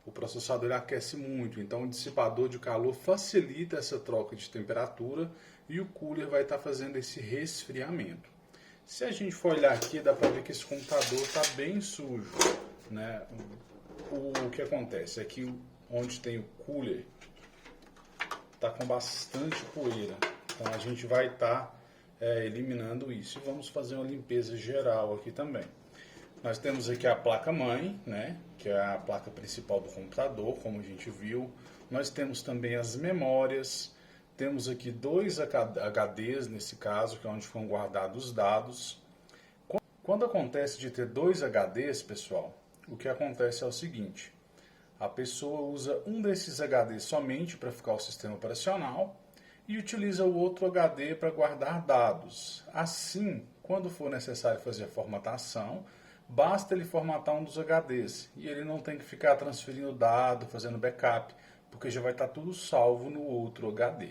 O processador aquece muito, então o dissipador de calor facilita essa troca de temperatura e o cooler vai estar fazendo esse resfriamento. Se a gente for olhar aqui, dá para ver que esse computador está bem sujo, né? O que acontece é que onde tem o cooler está com bastante poeira, então a gente vai estar eliminando isso. E vamos fazer uma limpeza geral aqui também. Nós temos aqui a placa-mãe, né, que é a placa principal do computador, como a gente viu. Nós temos também as memórias. Temos aqui 2 HDs, nesse caso, que é onde foram guardados os dados. Quando acontece de ter 2 HDs, pessoal, o que acontece é o seguinte. A pessoa usa um desses HDs somente para ficar o sistema operacional e utiliza o outro HD para guardar dados. Assim, quando for necessário fazer a formatação, basta ele formatar um dos HDs e ele não tem que ficar transferindo dado, fazendo backup, porque já vai estar tudo salvo no outro HD.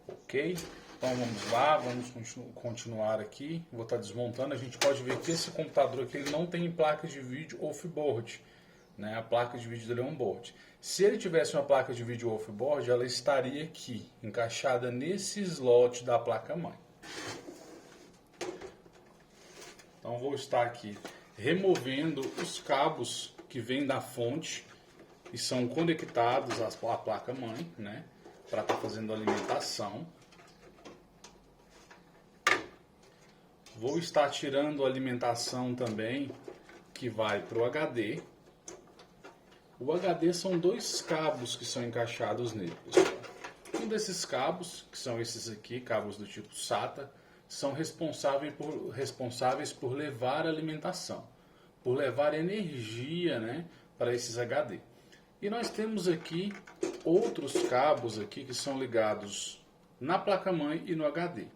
Ok? Então vamos lá, vamos continuar aqui. Vou estar desmontando. A gente pode ver que esse computador aqui ele não tem placa de vídeo off-board, né? A placa de vídeo dele é on-board. Se ele tivesse uma placa de vídeo off-board, ela estaria aqui, encaixada nesse slot da placa-mãe. Então vou estar aqui removendo os cabos que vêm da fonte e são conectados à placa-mãe, né, para estar fazendo a alimentação. Vou estar tirando a alimentação também que vai para o HD. O HD são 2 cabos que são encaixados nele, pessoal. Um desses cabos, que são esses aqui, cabos do tipo SATA, são responsáveis por levar alimentação, por levar energia, né, para esses HD. E nós temos aqui outros cabos aqui que são ligados na placa-mãe e no HD.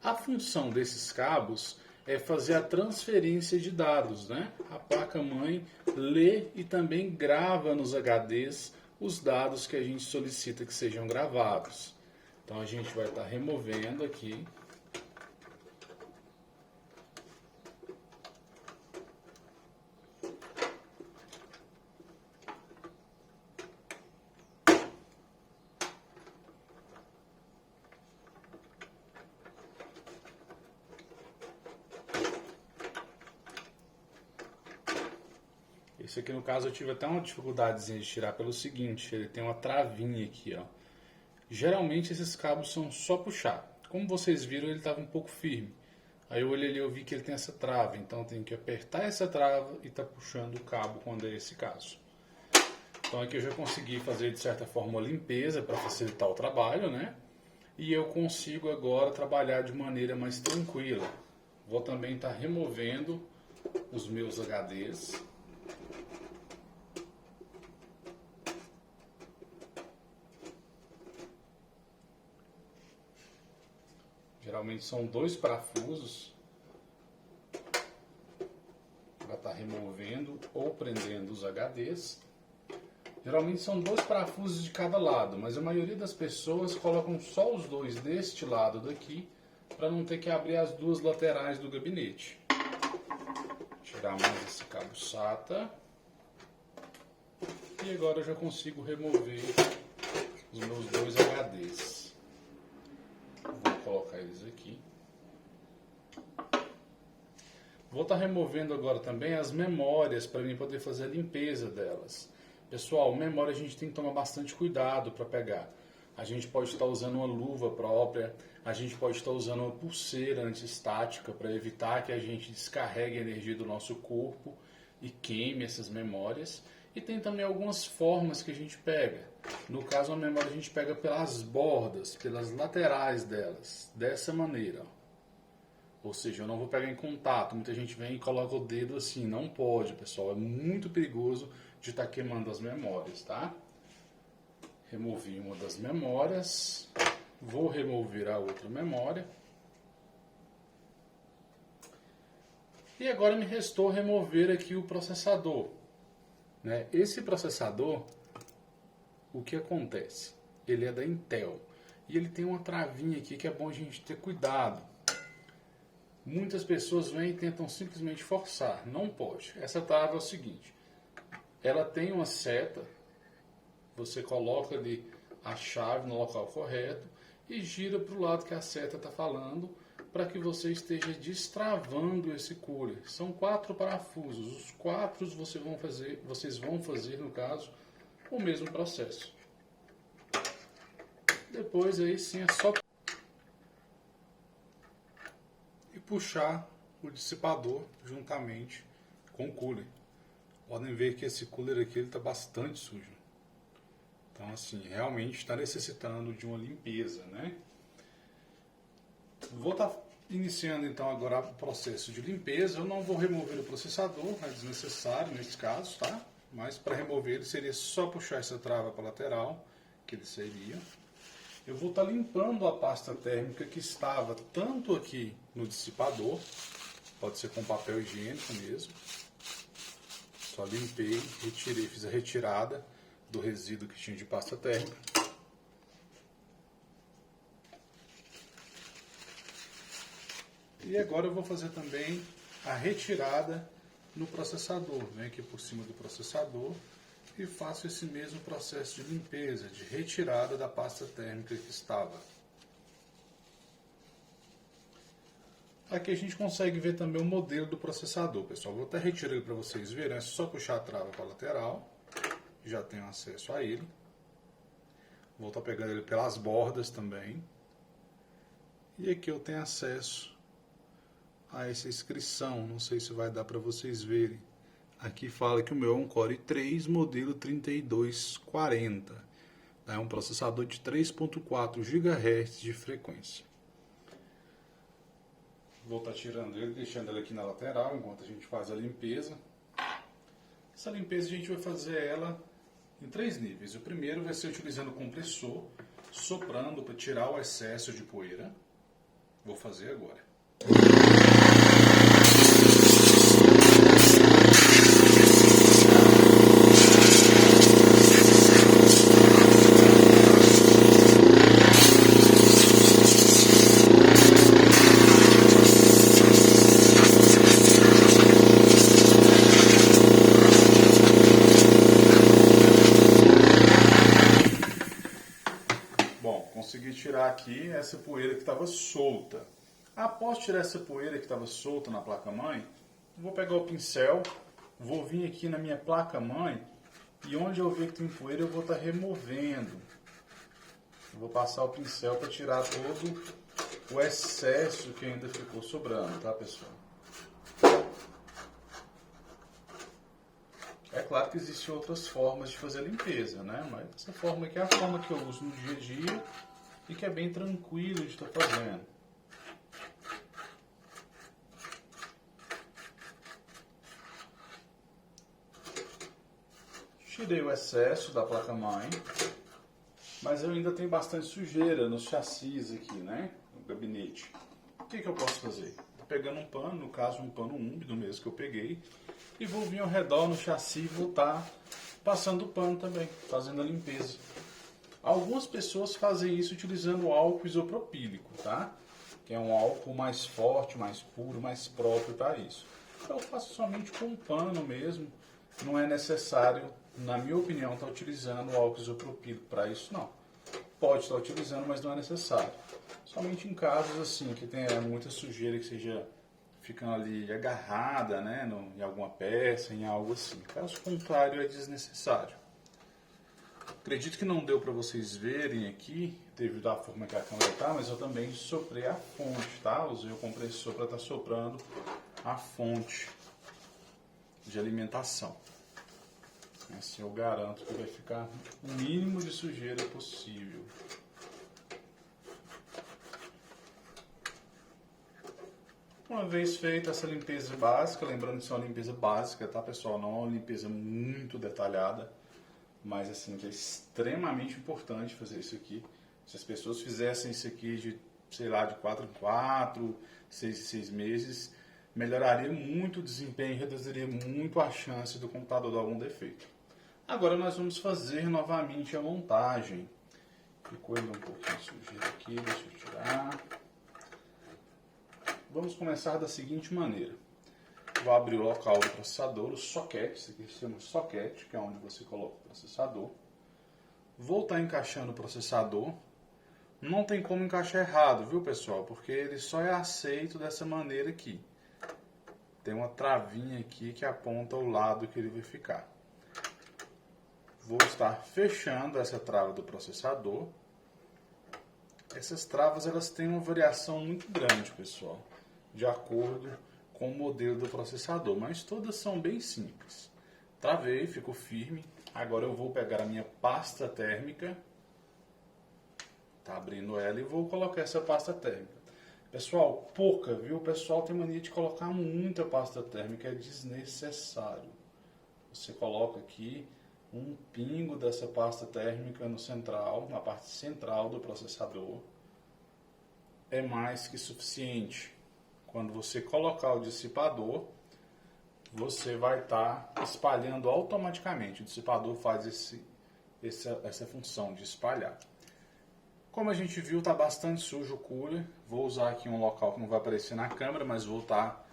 A função desses cabos é fazer a transferência de dados, né? A placa-mãe lê e também grava nos HDs os dados que a gente solicita que sejam gravados. Então a gente vai estar removendo aqui. Esse aqui no caso eu tive até uma dificuldadezinha de tirar pelo seguinte, ele tem uma travinha aqui, ó. Geralmente esses cabos são só puxar. Como vocês viram, ele estava um pouco firme. Aí eu olhei ali e eu vi que ele tem essa trava, então eu tenho que apertar essa trava e tá puxando o cabo quando é esse caso. Então aqui eu já consegui fazer de certa forma uma limpeza para facilitar o trabalho, né? E eu consigo agora trabalhar de maneira mais tranquila. Vou também estar removendo os meus HDs. Geralmente são 2 parafusos para estar removendo ou prendendo os HDs. Geralmente são 2 parafusos de cada lado, mas a maioria das pessoas colocam só os 2 deste lado daqui para não ter que abrir as 2 laterais do gabinete. Tirar mais esse cabo SATA. E agora eu já consigo remover os meus 2 HDs. Vou colocar eles aqui. Vou estar removendo agora também as memórias para mim poder fazer a limpeza delas. Pessoal, memória a gente tem que tomar bastante cuidado para pegar. A gente pode estar usando uma luva própria, a gente pode estar usando uma pulseira antiestática para evitar que a gente descarregue a energia do nosso corpo e queime essas memórias. E tem também algumas formas que a gente pega. No caso, a memória a gente pega pelas bordas, pelas laterais delas, dessa maneira. Ou seja, eu não vou pegar em contato. Muita gente vem e coloca o dedo assim. Não pode, pessoal. É muito perigoso de estar queimando as memórias, tá? Removi uma das memórias. Vou remover a outra memória. E agora me restou remover aqui o processador. Esse processador, o que acontece? Ele é da Intel e ele tem uma travinha aqui que é bom a gente ter cuidado. Muitas pessoas vêm e tentam simplesmente forçar, não pode. Essa trava é o seguinte, ela tem uma seta, você coloca ali a chave no local correto e gira para o lado que a seta está falando, para que você esteja destravando esse cooler. São 4 parafusos. Os 4 vocês vão fazer, no caso, o mesmo processo. Depois aí sim é só e puxar o dissipador juntamente com o cooler. Podem ver que esse cooler aqui está bastante sujo. Então assim, realmente está necessitando de uma limpeza, né? Vou estar iniciando então agora o processo de limpeza. Eu não vou remover o processador, é desnecessário nesse caso, tá? Mas para remover ele seria só puxar essa trava para a lateral, que ele seria. Eu vou estar limpando a pasta térmica que estava tanto aqui no dissipador, pode ser com papel higiênico mesmo. Só limpei, retirei, fiz a retirada do resíduo que tinha de pasta térmica. E agora eu vou fazer também a retirada no processador. Venho aqui por cima do processador e faço esse mesmo processo de limpeza, de retirada da pasta térmica que estava. Aqui a gente consegue ver também o modelo do processador, pessoal. Vou até retirar ele para vocês verem, é só puxar a trava para a lateral, já tenho acesso a ele. Vou estar pegando ele pelas bordas também. E aqui eu tenho acesso a essa inscrição, não sei se vai dar para vocês verem. Aqui fala que o meu é um Core i3 modelo 3240. É um processador de 3.4 GHz de frequência. Vou estar tirando ele, deixando ele aqui na lateral enquanto a gente faz a limpeza. Essa limpeza a gente vai fazer ela em 3 níveis. O primeiro vai ser utilizando o compressor, soprando para tirar o excesso de poeira. Vou fazer agora. Bom, consegui tirar aqui essa poeira que estava solta. Após tirar essa poeira que estava solta na placa-mãe, vou pegar o pincel, vou vir aqui na minha placa-mãe e onde eu ver que tem poeira eu vou estar removendo. Vou passar o pincel para tirar todo o excesso que ainda ficou sobrando, tá, pessoal? É claro que existem outras formas de fazer a limpeza, né? Mas essa forma aqui é a forma que eu uso no dia a dia e que é bem tranquilo de estar fazendo. Tirei o excesso da placa-mãe, mas eu ainda tenho bastante sujeira nos chassis aqui, né? No gabinete. que eu posso fazer? Tô pegando um pano, no caso um pano úmido mesmo que eu peguei, e vou vir ao redor no chassi e vou estar passando o pano também, fazendo a limpeza. Algumas pessoas fazem isso utilizando álcool isopropílico, tá? Que é um álcool mais forte, mais puro, mais próprio para isso. Eu faço somente com um pano mesmo, não é necessário, na minha opinião, estar utilizando o álcool isopropílico para isso, não. Pode estar utilizando, mas não é necessário. Somente em casos assim, que tenha muita sujeira que seja ficando ali agarrada, né, em alguma peça, em algo assim. Caso contrário, é desnecessário. Acredito que não deu para vocês verem aqui, devido à forma que a câmera está, mas eu também soprei a fonte, tá? Usei o compressor para estar soprando a fonte de alimentação. Assim eu garanto que vai ficar o mínimo de sujeira possível. Uma vez feita essa limpeza básica, lembrando que isso é uma limpeza básica, tá, pessoal? Não é uma limpeza muito detalhada, mas assim, que é extremamente importante fazer isso aqui. Se as pessoas fizessem isso aqui de, sei lá, de 4 em 4, 6 em 6 meses, melhoraria muito o desempenho e reduziria muito a chance do computador dar algum defeito. Agora nós vamos fazer novamente a montagem. Ficou ainda um pouquinho sujeira aqui, deixa eu tirar. Vamos começar da seguinte maneira. Vou abrir o local do processador, o socket, isso aqui se chama socket, que é onde você coloca o processador. Vou estar encaixando o processador. Não tem como encaixar errado, viu, pessoal? Porque ele só é aceito dessa maneira aqui. Tem uma travinha aqui que aponta o lado que ele vai ficar. Vou estar fechando essa trava do processador. Essas travas elas têm uma variação muito grande, pessoal, de acordo com o modelo do processador, mas todas são bem simples. Travei, ficou firme. Agora eu vou pegar a minha pasta térmica, tá abrindo ela, e vou colocar essa pasta térmica. Pessoal, pouca, viu? O pessoal tem mania de colocar muita pasta térmica, é desnecessário. Você coloca aqui um pingo dessa pasta térmica no central, na parte central do processador. É mais que suficiente. Quando você colocar o dissipador, você vai estar espalhando automaticamente. O dissipador faz essa função de espalhar. Como a gente viu, está bastante sujo o cooler. Vou usar aqui um local que não vai aparecer na câmera, mas vou estar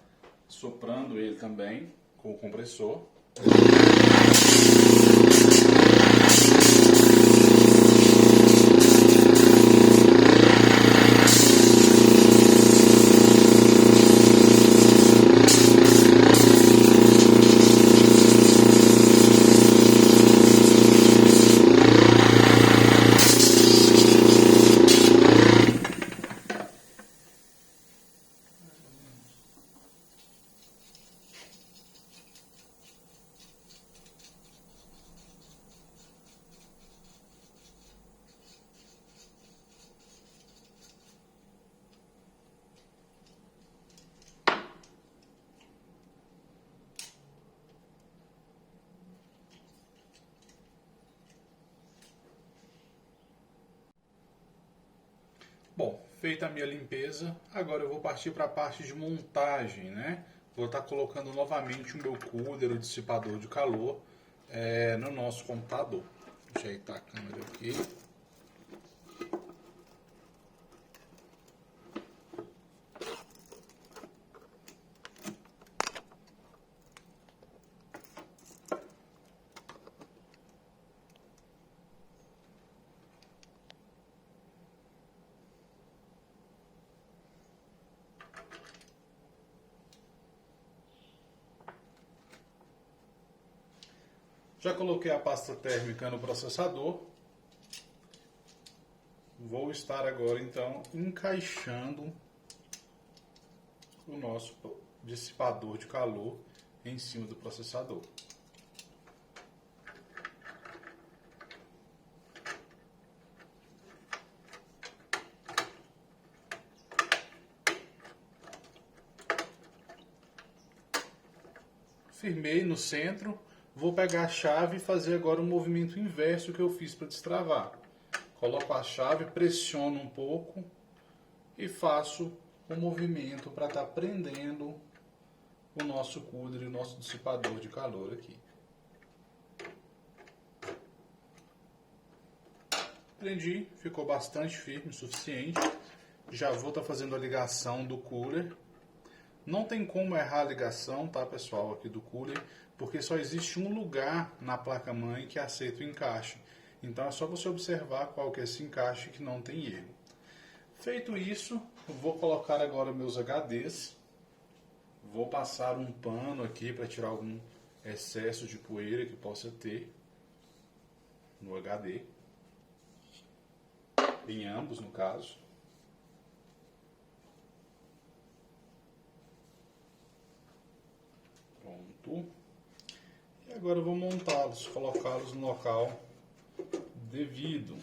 soprando ele também com o compressor. Bom, feita a minha limpeza, agora eu vou partir para a parte de montagem, né? Vou estar colocando novamente o meu cooler, o dissipador de calor, no nosso computador. Deixa eu ajeitar a câmera aqui. Já coloquei a pasta térmica no processador. Vou estar agora então encaixando o nosso dissipador de calor em cima do processador. Firmei no centro. Vou pegar a chave e fazer agora o movimento inverso que eu fiz para destravar. Coloco a chave, pressiono um pouco e faço o movimento para estar prendendo o nosso cooler e o nosso dissipador de calor aqui. Prendi, ficou bastante firme, o suficiente. Já vou estar fazendo a ligação do cooler. Não tem como errar a ligação, tá, pessoal, aqui do cooler, porque só existe um lugar na placa-mãe que aceita o encaixe. Então é só você observar qual que é esse encaixe que não tem erro. Feito isso, vou colocar agora meus HDs. Vou passar um pano aqui para tirar algum excesso de poeira que possa ter no HD. Em ambos, no caso. Pronto. E agora eu vou montá-los, colocá-los no local devido.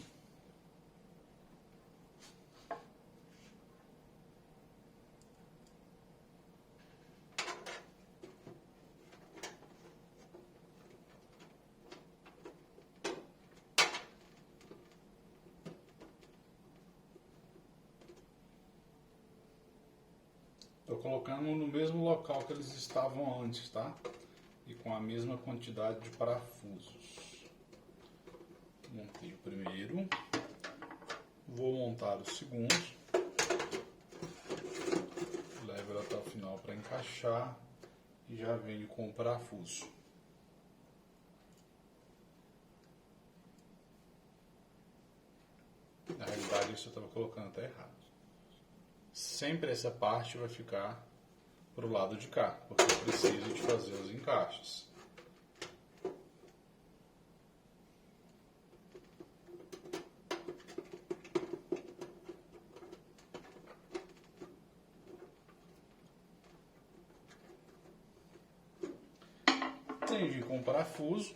Estou colocando no mesmo local que eles estavam antes, tá? E com a mesma quantidade de parafusos. Montei o primeiro. Vou montar o segundo. Levo ele até o final para encaixar. E já venho com o parafuso. Na realidade, isso eu estava colocando até errado. Sempre essa parte vai ficar para o lado de cá, porque eu preciso de fazer os encaixes. Prendi com o parafuso.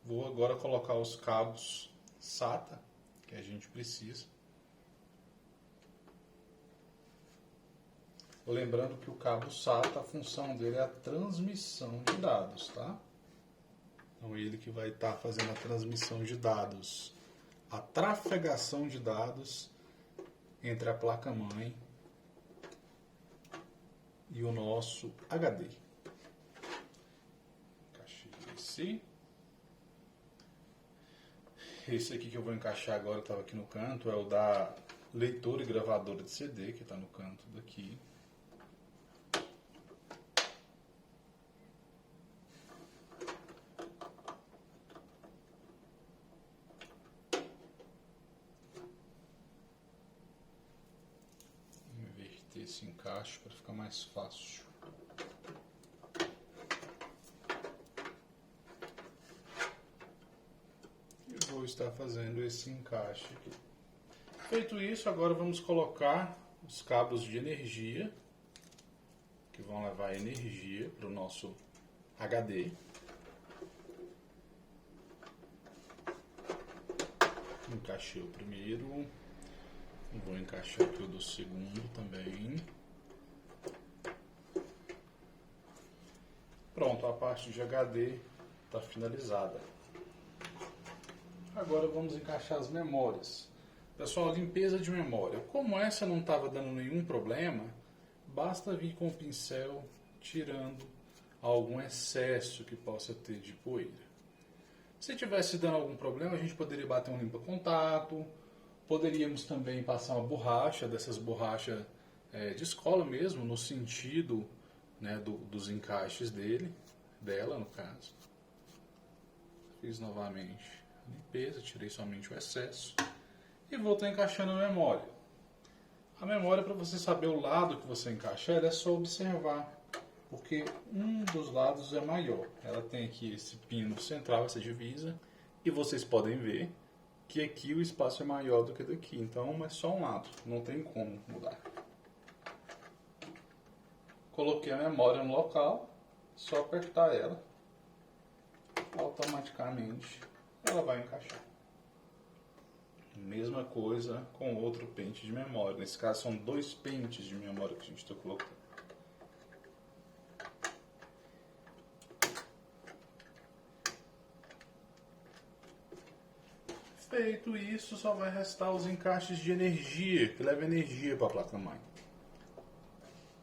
Vou agora colocar os cabos SATA que a gente precisa. Lembrando que o cabo SATA, a função dele é a transmissão de dados, tá? Então ele que vai estar fazendo a transmissão de dados, a trafegação de dados entre a placa-mãe e o nosso HD. Encaixei esse. Esse aqui que eu vou encaixar agora, estava aqui no canto, é o da leitora e gravadora de CD, que está no canto daqui. Inverter esse encaixe para ficar mais fácil. Vou estar fazendo esse encaixe aqui. Feito isso, agora vamos colocar os cabos de energia, que vão levar energia para o nosso HD. Encaixei o primeiro, vou encaixar aqui o do segundo também. Pronto, a parte de HD está finalizada. Agora vamos encaixar as memórias. Pessoal, limpeza de memória. Como essa não estava dando nenhum problema, basta vir com o pincel tirando algum excesso que possa ter de poeira. Se tivesse dando algum problema, a gente poderia bater um limpa-contato, poderíamos também passar uma borracha, dessas borrachas de escola mesmo, no sentido, né, dos encaixes dela no caso. Fiz novamente limpeza, tirei somente o excesso e vou estar encaixando a memória. A memória, para você saber o lado que você encaixa ela, é só observar, porque um dos lados é maior. Ela tem aqui esse pino central, essa divisa, e vocês podem ver que aqui o espaço é maior do que daqui, então é só um lado, não tem como mudar. Coloquei a memória no local, só apertar ela, automaticamente ela vai encaixar. Mesma coisa com outro pente de memória. Nesse caso são 2 pentes de memória que a gente está colocando. Feito isso, só vai restar os encaixes de energia, que levam energia para a placa-mãe.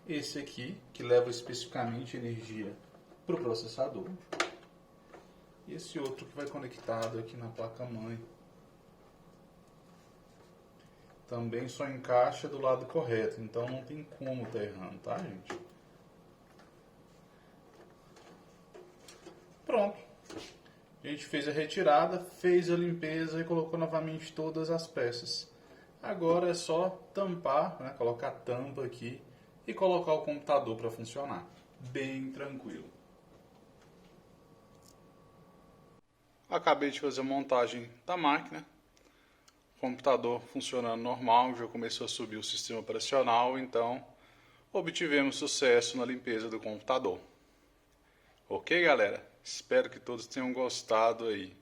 esse aqui, que leva especificamente energia para o processador, e esse outro que vai conectado aqui na placa-mãe. Também só encaixa do lado correto, então não tem como estar errando, tá, gente? Pronto. A gente fez a retirada, fez a limpeza e colocou novamente todas as peças. Agora é só tampar, né, colocar a tampa aqui e colocar o computador para funcionar. Bem tranquilo. Acabei de fazer a montagem da máquina. O computador funcionando normal, já começou a subir o sistema operacional, então obtivemos sucesso na limpeza do computador. Ok, galera? Espero que todos tenham gostado aí.